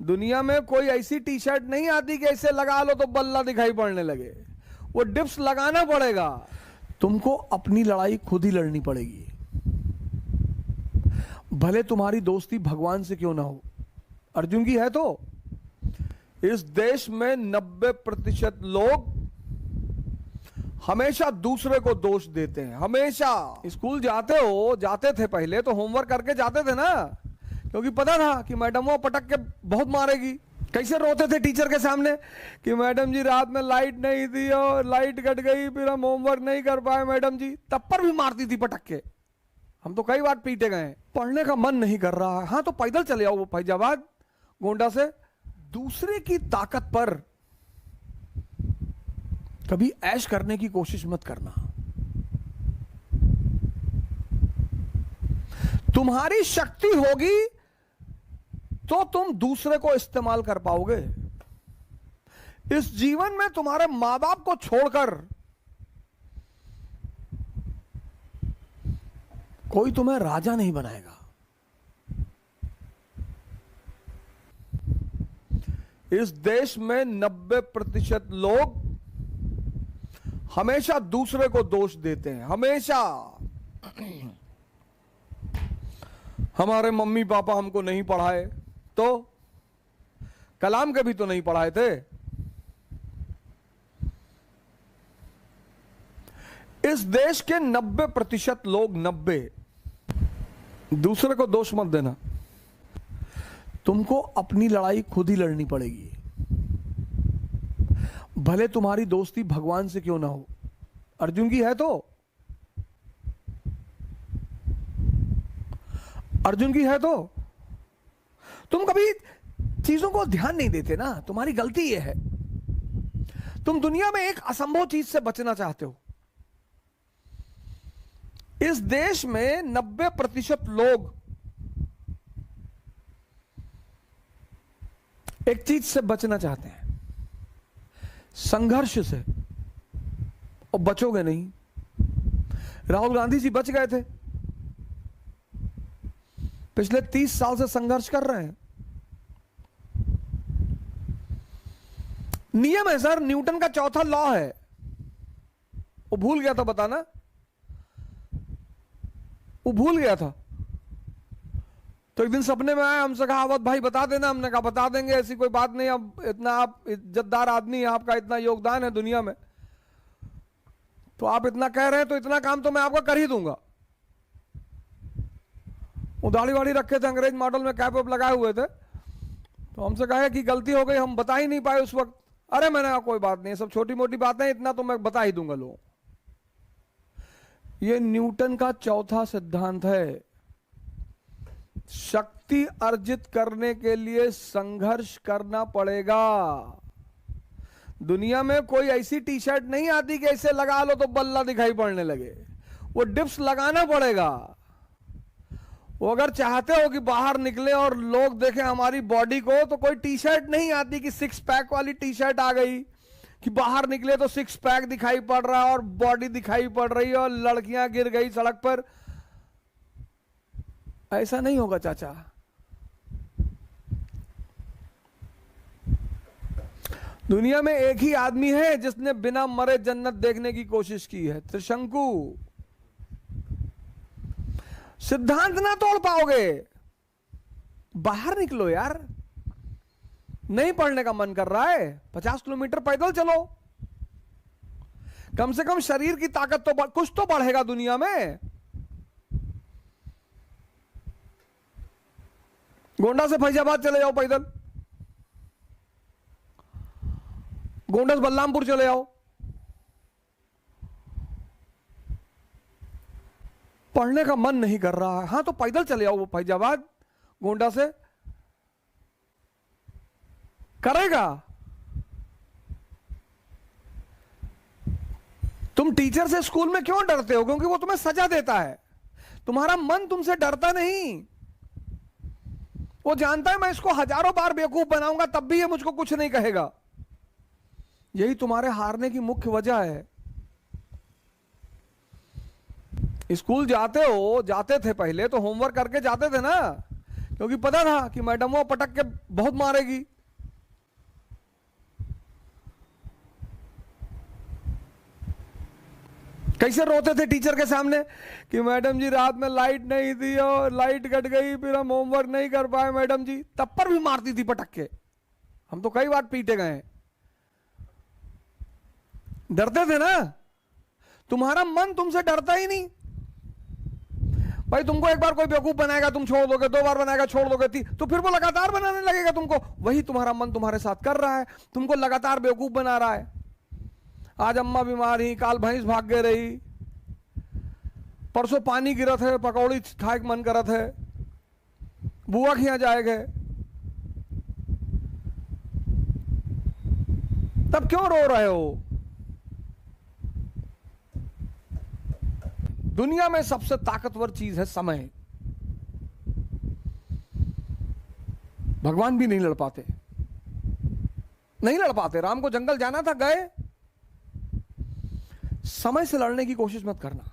दुनिया में कोई ऐसी टी शर्ट नहीं आती कि ऐसे लगा लो तो बल्ला दिखाई पड़ने लगे। वो डिप्स लगाना पड़ेगा। तुमको अपनी लड़ाई खुद ही लड़नी पड़ेगी, भले तुम्हारी दोस्ती भगवान से क्यों ना हो। अर्जुन की है तो इस देश में 90% लोग हमेशा दूसरे को दोष देते हैं। हमेशा स्कूल जाते थे पहले तो होमवर्क करके जाते थे ना, क्योंकि पता था कि मैडम वो पटक के बहुत मारेगी। कैसे रोते थे टीचर के सामने कि मैडम जी रात में लाइट नहीं थी और लाइट कट गई, फिर हम होमवर्क नहीं कर पाए मैडम जी। तब पर भी मारती थी पटक के। हम तो कई बार पीटे गए। पढ़ने का मन नहीं कर रहा है, हाँ तो पैदल चले आओ वो फैजाबाद गोंडा से। दूसरे की ताकत पर कभी ऐश करने की कोशिश मत करना। तुम्हारी शक्ति होगी तो तुम दूसरे को इस्तेमाल कर पाओगे। इस जीवन में तुम्हारे मां बाप को छोड़कर कोई तुम्हें राजा नहीं बनाएगा। इस देश में 90% लोग हमेशा दूसरे को दोष देते हैं। हमेशा हमारे मम्मी पापा हमको नहीं पढ़ाए, तो कलाम के भी तो नहीं पढ़ाए थे। इस देश के 90% लोग, 90, दूसरे को दोष मत देना। तुमको अपनी लड़ाई खुद ही लड़नी पड़ेगी, भले तुम्हारी दोस्ती भगवान से क्यों ना हो। अर्जुन की है तो अर्जुन की है तो तुम कभी चीजों को ध्यान नहीं देते ना, तुम्हारी गलती यह है। तुम दुनिया में एक असंभव चीज से बचना चाहते हो। इस देश में 90% लोग एक चीज से बचना चाहते हैं, संघर्ष से, और बचोगे नहीं। राहुल गांधी जी बच गए थे, पिछले 30 साल से संघर्ष कर रहे हैं। नियम है सर, न्यूटन का चौथा लॉ है, वो भूल गया था बताना, वो भूल गया था। तो एक दिन सपने में आया, हमसे कहा अवध भाई बता देना। हमने कहा बता देंगे, ऐसी कोई बात नहीं। अब इतना आप इज्जतदार आदमी हैं, आपका इतना योगदान है दुनिया में, तो आप इतना कह रहे हैं तो इतना काम तो मैं आपका कर ही दूंगा। वो दाढ़ी वाड़ी रखे थे, अंग्रेज मॉडल में कैप वैप लगाए हुए थे। तो हमसे कहा कि गलती हो गई, हम बता ही नहीं पाए उस वक्त। अरे मैंने कहा कोई बात नहीं, सब छोटी मोटी बातें, इतना तो मैं बता ही दूंगा लोगों। ये न्यूटन का चौथा सिद्धांत है। शक्ति अर्जित करने के लिए संघर्ष करना पड़ेगा। दुनिया में कोई ऐसी टी शर्ट नहीं आती कि ऐसे लगा लो तो बल्ला दिखाई पड़ने लगे। वो डिप्स लगाना पड़ेगा। वो अगर चाहते हो कि बाहर निकले और लोग देखें हमारी बॉडी को, तो कोई टी शर्ट नहीं आती कि 6 पैक वाली टी शर्ट आ गई कि बाहर निकले तो 6 पैक दिखाई पड़ रहा है और बॉडी दिखाई पड़ रही है और लड़कियां गिर गई सड़क पर। ऐसा नहीं होगा चाचा। दुनिया में एक ही आदमी है जिसने बिना मरे जन्नत देखने की कोशिश की है, त्रिशंकु। सिद्धांत ना तोड़ पाओगे, बाहर निकलो यार। नहीं पढ़ने का मन कर रहा है, 50 किलोमीटर पैदल चलो। कम से कम शरीर की ताकत तो कुछ तो बढ़ेगा दुनिया में। गोंडा से फैजाबाद चले जाओ पैदल, गोंडा से बलरामपुर चले जाओ। पढ़ने का मन नहीं कर रहा है, हाँ तो पैदल चले आओ वो फैजाबाद गोंडा से। करेगा। तुम टीचर से स्कूल में क्यों डरते हो? क्योंकि वो तुम्हें सजा देता है। तुम्हारा मन तुमसे डरता नहीं। वो जानता है मैं इसको हजारों बार बेवकूफ बनाऊंगा तब भी ये मुझको कुछ नहीं कहेगा। यही तुम्हारे हारने की मुख्य वजह है। स्कूल जाते थे पहले तो होमवर्क करके जाते थे ना, क्योंकि पता था कि मैडम वो पटक के बहुत मारेगी। कैसे रोते थे टीचर के सामने कि मैडम जी रात में लाइट नहीं थी और लाइट कट गई, फिर हम होमवर्क नहीं कर पाए मैडम जी। तब पर भी मारती थी पटक के। हम तो कई बार पीटे गए हैं। डरते थे ना। तुम्हारा मन तुमसे डरता ही नहीं भाई। तुमको एक बार कोई बेवकूफ बनाएगा तुम छोड़ दोगे, 2 बार बनाएगा छोड़ दोगे, तो फिर वो लगातार बनाने लगेगा तुमको। वही तुम्हारा मन तुम्हारे साथ कर रहा है, तुमको लगातार बेवकूफ बना रहा है। आज अम्मा बीमार ही, काल भैंस भाग गए रही, परसों पानी गिरत है, पकौड़ी खाए के मन करत है, बुआ के यहां जाए गए, तब क्यों रो रहे हो? दुनिया में सबसे ताकतवर चीज है समय। भगवान भी नहीं लड़ पाते, नहीं लड़ पाते। राम को जंगल जाना था, गए। समय से लड़ने की कोशिश मत करना।